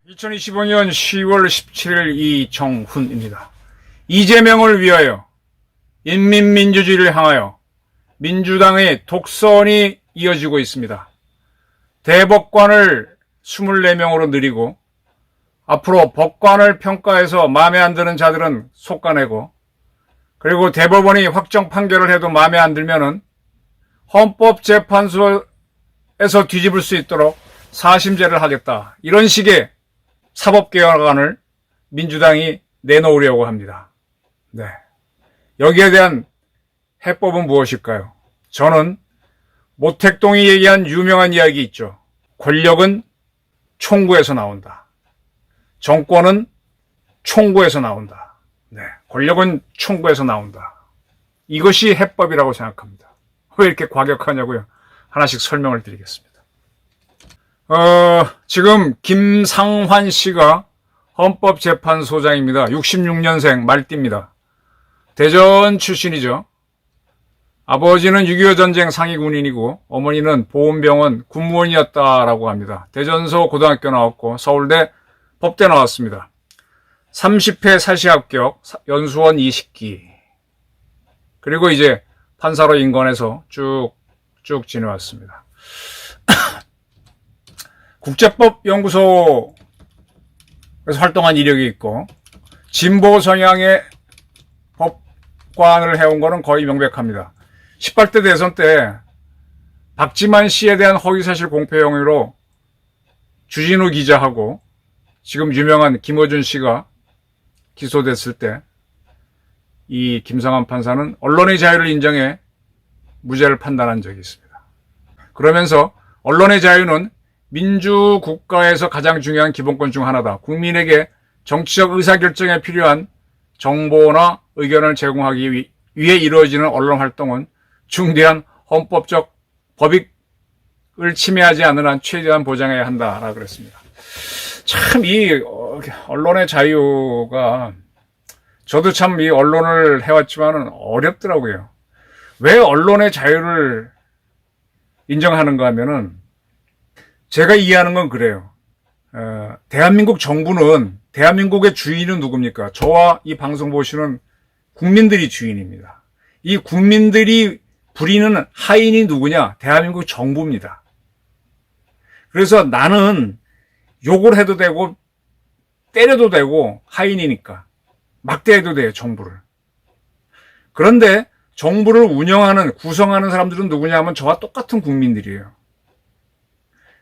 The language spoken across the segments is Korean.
(2025년 10월 17일) 이정훈입니다. 이재명을 위하여, 인민민주주의를 향하여 민주당의 독선이 이어지고 있습니다. 대법관을 24명으로 늘리고 앞으로 법관을 평가해서 마음에 안 드는 자들은 속아내고, 그리고 대법원이 확정 판결을 해도 마음에 안 들면은 헌법재판소에서 뒤집을 수 있도록 사심제를 하겠다. 이런 식의 사법개혁안을 민주당이 내놓으려고 합니다. 네. 여기에 대한 해법은 무엇일까요? 저는 모택동이 얘기한 유명한 이야기 있죠. 권력은 총구에서 나온다. 정권은 총구에서 나온다. 네. 권력은 총구에서 나온다. 이것이 해법이라고 생각합니다. 왜 이렇게 과격하냐고요? 하나씩 설명을 드리겠습니다. 지금 김상환 씨가 헌법재판소장입니다. 66년생 말띠입니다. 대전 출신이죠. 아버지는 6.25 전쟁 상위 군인이고 어머니는 보훈병원 군무원이었다라고 합니다. 대전서 고등학교 나왔고 서울대 법대 나왔습니다. 30회 사시 합격, 연수원 20기. 그리고 이제 판사로 인권해서 쭉 지내왔습니다. 국제법연구소에서 활동한 이력이 있고, 진보 성향의 법관을 해온 거는 거의 명백합니다. 18대 대선 때 박지만 씨에 대한 허위사실 공표 혐의로 주진우 기자하고 지금 유명한 김어준 씨가 기소됐을 때 이 김상환 판사는 언론의 자유를 인정해 무죄를 판단한 적이 있습니다. 그러면서 언론의 자유는 민주국가에서 가장 중요한 기본권 중 하나다. 국민에게 정치적 의사결정에 필요한 정보나 의견을 제공하기 위해 이루어지는 언론 활동은 중대한 헌법적 법익을 침해하지 않는 한 최대한 보장해야 한다라고 그랬습니다. 참 이 언론의 자유가, 저도 참 이 언론을 해왔지만은 어렵더라고요. 왜 언론의 자유를 인정하는가 하면은, 제가 이해하는 건 그래요. 대한민국 정부는, 대한민국의 주인은 누굽니까? 저와 이 방송 보시는 국민들이 주인입니다. 이 국민들이 부리는 하인이 누구냐? 대한민국 정부입니다. 그래서 나는 욕을 해도 되고 때려도 되고 하인이니까 막대해도 돼요, 정부를. 그런데 정부를 운영하는, 구성하는 사람들은 누구냐 하면 저와 똑같은 국민들이에요.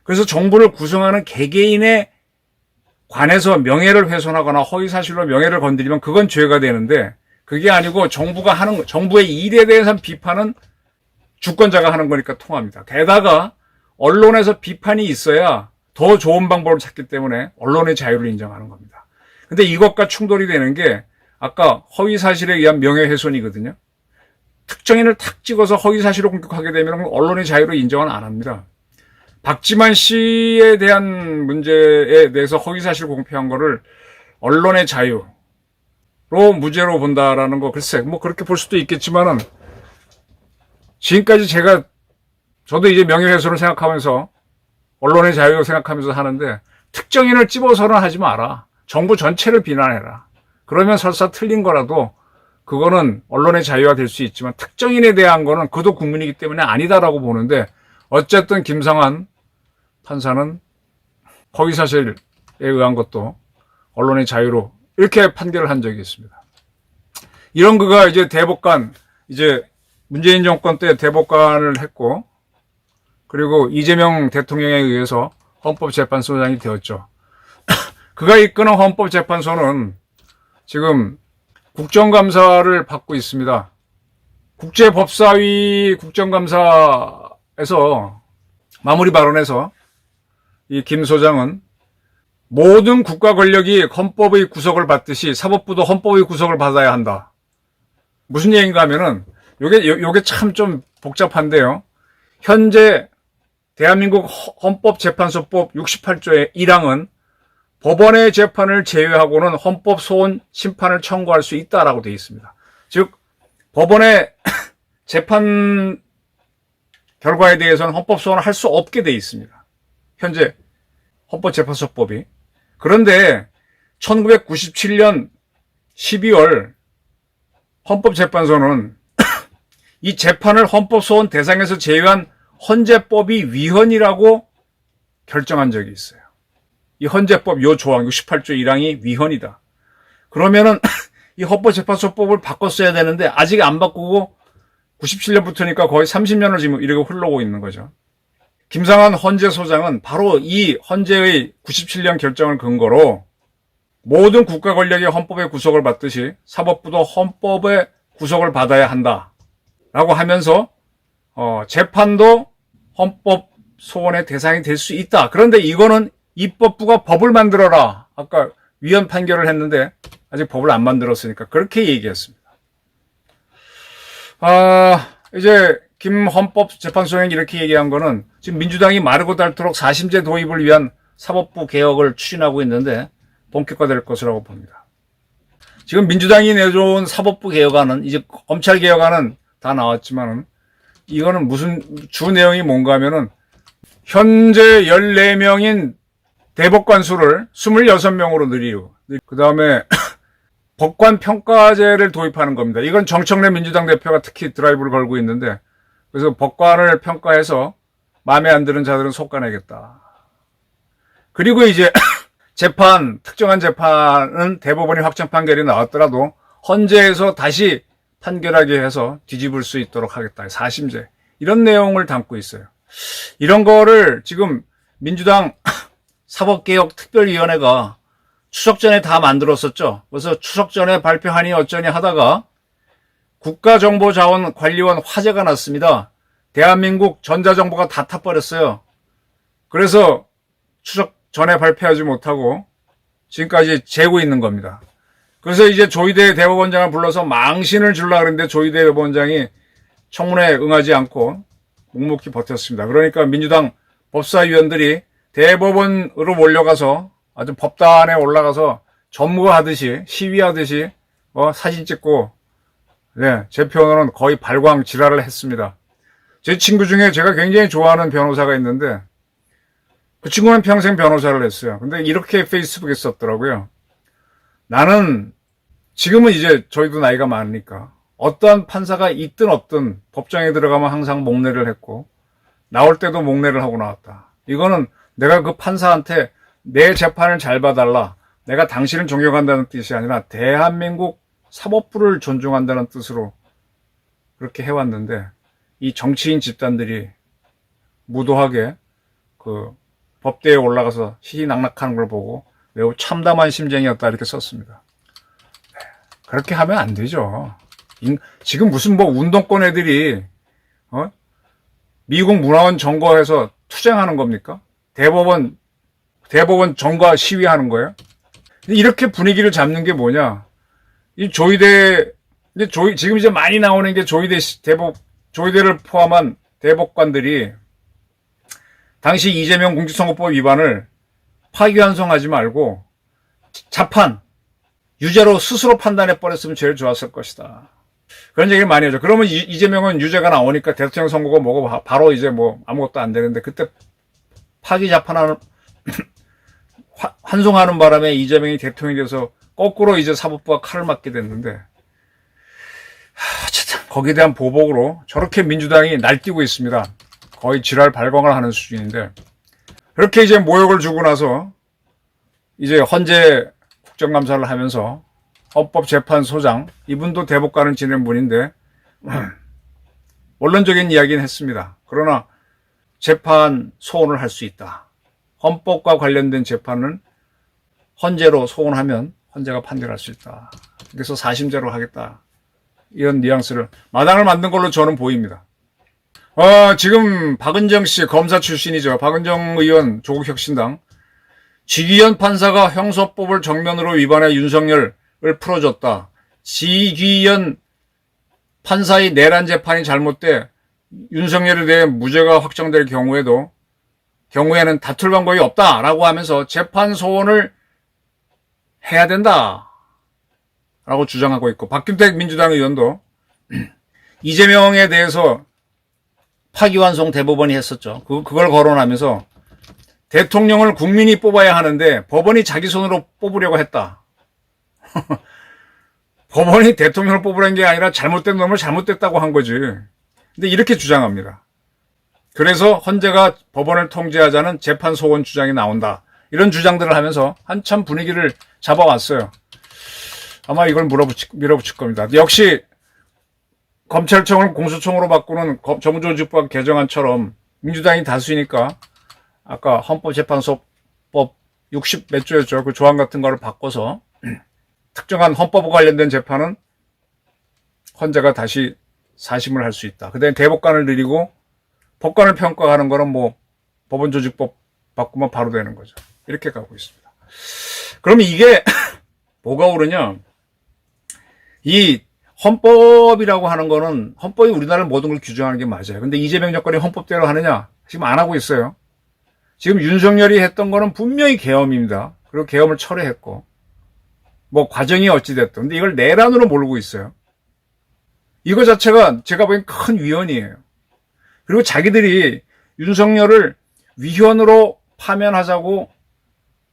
그래서 정부를 구성하는 개개인에 관해서 명예를 훼손하거나 허위사실로 명예를 건드리면 그건 죄가 되는데, 그게 아니고 정부가 하는, 정부의 일에 대해서 비판은 주권자가 하는 거니까 통합니다. 게다가 언론에서 비판이 있어야 더 좋은 방법을 찾기 때문에 언론의 자유를 인정하는 겁니다. 근데 이것과 충돌이 되는 게 아까 허위사실에 의한 명예훼손이거든요. 특정인을 탁 찍어서 허위사실을 공격하게 되면 언론의 자유를 인정은 안 합니다. 박지만 씨에 대한 문제에 대해서 허위사실 공표한 거를 언론의 자유로 무죄로 본다라는 거, 글쎄 뭐 그렇게 볼 수도 있겠지만은, 지금까지 저도 이제 명예훼손을 생각하면서 언론의 자유를 생각하면서 하는데, 특정인을 찝어서는 하지 마라. 정부 전체를 비난해라. 그러면 설사 틀린 거라도 그거는 언론의 자유가 될 수 있지만, 특정인에 대한 거는 그도 국민이기 때문에 아니다라고 보는데, 어쨌든 김상환 판사는 허위사실에 의한 것도 언론의 자유로 이렇게 판결을 한 적이 있습니다. 이런 그가 이제 대법관, 이제 문재인 정권 때 대법관을 했고, 그리고 이재명 대통령에 의해서 헌법재판소장이 되었죠. 그가 이끄는 헌법재판소는 지금 국정감사를 받고 있습니다. 국제법사위 국정감사에서 마무리 발언에서 이 김 소장은 모든 국가 권력이 헌법의 구속을 받듯이 사법부도 헌법의 구속을 받아야 한다. 무슨 얘기인가 하면은, 요게 참 좀 복잡한데요. 현재 대한민국 헌법재판소법 68조의 1항은 법원의 재판을 제외하고는 헌법 소원 심판을 청구할 수 있다라고 되어 있습니다. 즉 법원의 재판 결과에 대해서는 헌법 소원을 할 수 없게 되어 있습니다. 현재 헌법재판소법이. 그런데 1997년 12월 헌법재판소는 이 재판을 헌법소원 대상에서 제외한 헌재법이 위헌이라고 결정한 적이 있어요. 이 헌재법 요 조항 68조 1항이 위헌이다. 그러면은 이 헌법재판소법을 바꿨어야 되는데 아직 안 바꾸고 97년부터니까 거의 30년을 지금 이렇게 흘러오고 있는 거죠. 김상환 헌재소장은 바로 이 헌재의 97년 결정을 근거로 모든 국가 권력이 헌법의 구속을 받듯이 사법부도 헌법의 구속을 받아야 한다라고 하면서 재판도 헌법 소원의 대상이 될 수 있다. 그런데 이거는 입법부가 법을 만들어라. 아까 위헌 판결을 했는데 아직 법을 안 만들었으니까 그렇게 얘기했습니다. 이제 김 헌법재판소장이 이렇게 얘기한 거는 지금 민주당이 마르고 닳도록 4심제 도입을 위한 사법부 개혁을 추진하고 있는데 본격화될 것이라고 봅니다. 지금 민주당이 내놓은 사법부 개혁안은 이제 검찰 개혁안은 다 나왔지만은 이거는 무슨 주 내용이 뭔가 하면은 현재 14명인 대법관 수를 26명으로 늘리고 그 다음에 법관 평가제를 도입하는 겁니다. 이건 정청래 민주당 대표가 특히 드라이브를 걸고 있는데 그래서 법관을 평가해서 마음에 안 드는 자들은 속아내겠다. 그리고 이제 특정한 재판은 대법원이 확정 판결이 나왔더라도 헌재에서 다시 판결하게 해서 뒤집을 수 있도록 하겠다. 4심제. 이런 내용을 담고 있어요. 이런 거를 지금 민주당 사법개혁특별위원회가 추석 전에 다 만들었었죠. 그래서 추석 전에 발표하니 어쩌니 하다가 국가정보자원관리원 화재가 났습니다. 대한민국 전자정보가 다 타버렸어요. 그래서 추석 전에 발표하지 못하고 지금까지 재고 있는 겁니다. 그래서 이제 조희대 대법원장을 불러서 망신을 주려고 그랬는데 조희대 대법원장이 청문회에 응하지 않고 묵묵히 버텼습니다. 그러니까 민주당 법사위원들이 대법원으로 몰려가서 아주 법단에 올라가서 점거하듯이 시위하듯이 사진 찍고 제 표현으로는 거의 발광 지랄을 했습니다. 제 친구 중에 제가 굉장히 좋아하는 변호사가 있는데 그 친구는 평생 변호사를 했어요. 근데 이렇게 페이스북에 썼더라고요. 나는 지금은 이제 저희도 나이가 많으니까 어떠한 판사가 있든 없든 법정에 들어가면 항상 목례를 했고 나올 때도 목례를 하고 나왔다. 이거는 내가 그 판사한테 내 재판을 잘 봐달라. 내가 당신을 존경한다는 뜻이 아니라 대한민국 사법부를 존중한다는 뜻으로 그렇게 해왔는데 이 정치인 집단들이 무도하게 그 법대에 올라가서 희희낙낙하는 걸 보고 매우 참담한 심정이었다 이렇게 썼습니다. 그렇게 하면 안 되죠. 지금 무슨 운동권 애들이 미국 문화원 점거해서 투쟁하는 겁니까? 대법원 점거 시위하는 거예요? 이렇게 분위기를 잡는 게 뭐냐? 이 조희대 지금 이제 많이 나오는 게 조희대를 포함한 대법관들이 당시 이재명 공직선거법 위반을 파기환송하지 말고 자판 유죄로 스스로 판단해 버렸으면 제일 좋았을 것이다. 그런 얘기를 많이 하죠. 그러면 이재명은 유죄가 나오니까 대통령 선거가 뭐고 바로 이제 아무것도 안 되는데 그때 파기 자판하는 환송하는 바람에 이재명이 대통령이 돼서 거꾸로 이제 사법부가 칼을 맞게 됐는데 어쨌든 거기에 대한 보복으로 저렇게 민주당이 날뛰고 있습니다. 거의 지랄 발광을 하는 수준인데 그렇게 이제 모욕을 주고 나서 이제 헌재 국정감사를 하면서 헌법재판소장 이분도 대법관을 지낸 분인데 원론적인 이야기는 했습니다. 그러나 재판 소원을 할 수 있다. 헌법과 관련된 재판은 헌재로 소원하면 헌재가 판결할 수 있다. 그래서 4심제로 하겠다. 이런 뉘앙스를 마당을 만든 걸로 저는 보입니다. 지금 박은정 씨 검사 출신이죠. 박은정 의원 조국혁신당 지귀현 판사가 형사법을 정면으로 위반해 윤석열을 풀어줬다. 지귀현 판사의 내란 재판이 잘못돼 윤석열에 대해 무죄가 확정될 경우에는 다툴 방법이 없다라고 하면서 재판 소원을 해야 된다 라고 주장하고 있고, 박균택 민주당 의원도 이재명에 대해서 파기환송 대법원이 했었죠. 그걸 거론하면서 대통령을 국민이 뽑아야 하는데 법원이 자기 손으로 뽑으려고 했다. 법원이 대통령을 뽑으라는 게 아니라 잘못된 놈을 잘못됐다고 한 거지. 근데 이렇게 주장합니다. 그래서 헌재가 법원을 통제하자는 재판 소원 주장이 나온다. 이런 주장들을 하면서 한참 분위기를 잡아왔어요. 아마 이걸 밀어붙일 겁니다. 역시 검찰청을 공수청으로 바꾸는 정부조직법 개정안처럼 민주당이 다수이니까 아까 헌법재판소법 60 몇 조였죠. 그 조항 같은 거를 바꿔서 특정한 헌법과 관련된 재판은 헌재가 다시 사심을 할 수 있다. 그다음에 대법관을 늘리고 법관을 평가하는 거는 뭐 법원조직법 바꾸면 바로 되는 거죠. 이렇게 가고 있습니다. 그럼 이게 뭐가 오르냐? 이 헌법이라고 하는 거는 헌법이 우리나라를 모든 걸 규정하는 게 맞아요. 근데 이재명 정권이 헌법대로 하느냐? 지금 안 하고 있어요. 지금 윤석열이 했던 거는 분명히 계엄입니다. 그리고 계엄을 철회했고 뭐 과정이 어찌됐든 근데 이걸 내란으로 몰고 있어요. 이거 자체가 제가 보기엔 큰 위헌이에요. 그리고 자기들이 윤석열을 위헌으로 파면하자고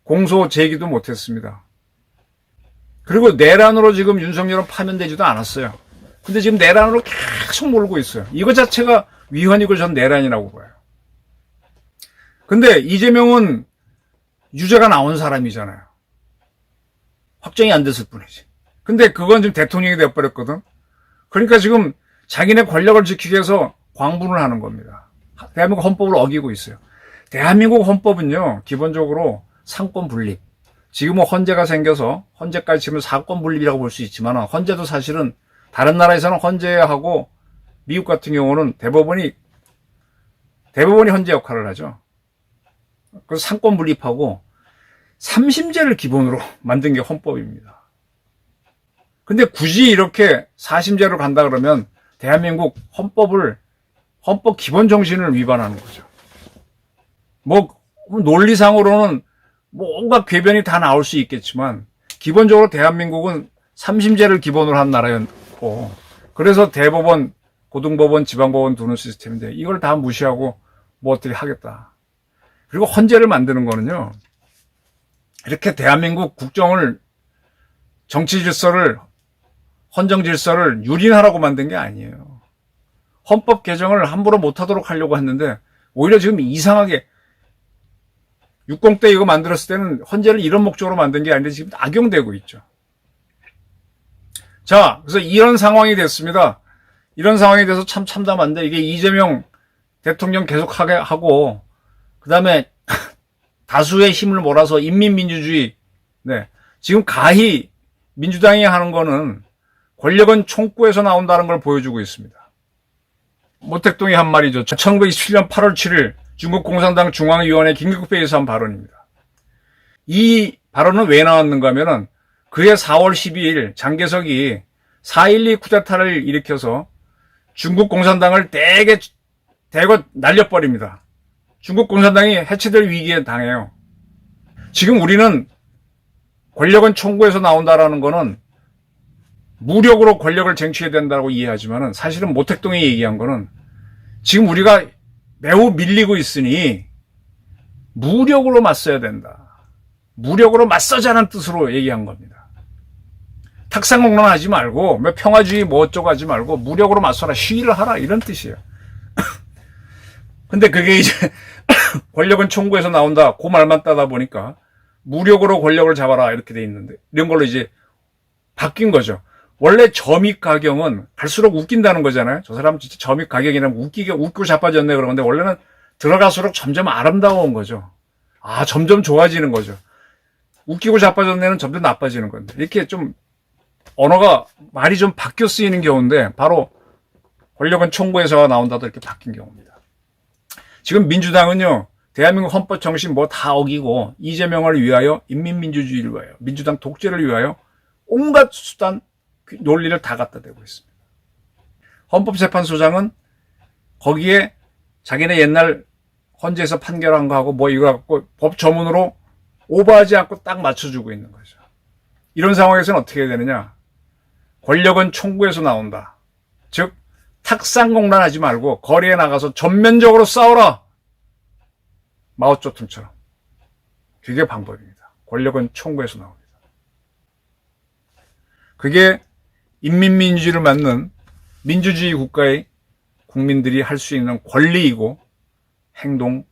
공소 제기도 못했습니다. 그리고 내란으로 지금 윤석열은 파면되지도 않았어요. 근데 지금 내란으로 계속 몰고 있어요. 이거 자체가 위헌이고 전 내란이라고 봐요. 근데 이재명은 유죄가 나온 사람이잖아요. 확정이 안 됐을 뿐이지. 근데 그건 지금 대통령이 되어버렸거든. 그러니까 지금 자기네 권력을 지키기 위해서 광분을 하는 겁니다. 대한민국 헌법을 어기고 있어요. 대한민국 헌법은요, 기본적으로 상권 분립. 지금은 헌재가 생겨서 헌재까지 치면 사권 분립이라고 볼 수 있지만 헌재도 사실은 다른 나라에서는 헌재하고 미국 같은 경우는 대법원이 헌재 역할을 하죠. 그래서 상권 분립하고 삼심제를 기본으로 만든 게 헌법입니다. 근데 굳이 이렇게 사심제로 간다 그러면 대한민국 헌법 기본 정신을 위반하는 거죠. 뭐 논리상으로는 뭔가 궤변이 다 나올 수 있겠지만 기본적으로 대한민국은 삼심제를 기본으로 한 나라였고 그래서 대법원, 고등법원, 지방법원 두는 시스템인데 이걸 다 무시하고 뭐 어떻게 하겠다. 그리고 헌재를 만드는 거는요. 이렇게 대한민국 국정을 정치 질서를 헌정 질서를 유린하라고 만든 게 아니에요. 헌법 개정을 함부로 못하도록 하려고 했는데 오히려 지금 이상하게 60대 이거 만들었을 때는 헌재를 이런 목적으로 만든 게 아닌데 지금 악용되고 있죠. 자, 그래서 이런 상황이 됐습니다. 이런 상황이 돼서 참 참담한데 이게 이재명 대통령 계속하게 하고 그 다음에 다수의 힘을 몰아서 인민민주주의 지금 가히 민주당이 하는 거는 권력은 총구에서 나온다는 걸 보여주고 있습니다. 모택동이 한 말이죠. 1927년 8월 7일 중국 공산당 중앙위원회 긴급회의에서 한 발언입니다. 이 발언은 왜 나왔는가 하면은 그해 4월 12일 장개석이 4.12 쿠데타를 일으켜서 중국 공산당을 대거 날려버립니다. 중국 공산당이 해체될 위기에 당해요. 지금 우리는 권력은 총구에서 나온다라는 거는 무력으로 권력을 쟁취해야 된다고 이해하지만은 사실은 모택동이 얘기한 거는 지금 우리가 매우 밀리고 있으니 무력으로 맞서야 된다. 무력으로 맞서자는 뜻으로 얘기한 겁니다. 탁상공론하지 말고 평화주의 뭐 어쩌고 하지 말고 무력으로 맞서라. 시위를 하라. 이런 뜻이에요. 근데 그게 이제 권력은 총구에서 나온다. 그 말만 따다 보니까 무력으로 권력을 잡아라. 이렇게 돼 있는데 이런 걸로 이제 바뀐 거죠. 원래 점입가경은 갈수록 웃긴다는 거잖아요. 저 사람 진짜 점입가경이라면 웃기고 자빠졌네 그러는데 원래는 들어갈수록 점점 아름다운 거죠. 아, 점점 좋아지는 거죠. 웃기고 자빠졌네는 점점 나빠지는 건데 이렇게 좀 언어가 말이 좀 바뀌어 쓰이는 경우인데 바로 권력은 총구에서 나온다도 이렇게 바뀐 경우입니다. 지금 민주당은요. 대한민국 헌법 정신 뭐 다 어기고 이재명을 위하여 인민민주주의를 위하여 민주당 독재를 위하여 온갖 수단 논리를 다 갖다 대고 있습니다. 헌법재판소장은 거기에 자기네 옛날 헌재에서 판결한 거하고 뭐 이거 갖고 법 전문으로 오버하지 않고 딱 맞춰주고 있는 거죠. 이런 상황에서는 어떻게 해야 되느냐? 권력은 총구에서 나온다. 즉 탁상공란하지 말고 거리에 나가서 전면적으로 싸워라. 마오쩌둥처럼. 그게 방법입니다. 권력은 총구에서 나옵니다. 그게 인민민주주의를 맞는 민주주의 국가의 국민들이 할 수 있는 권리이고 행동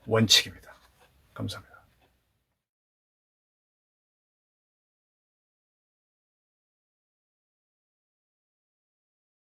원칙입니다. 감사합니다.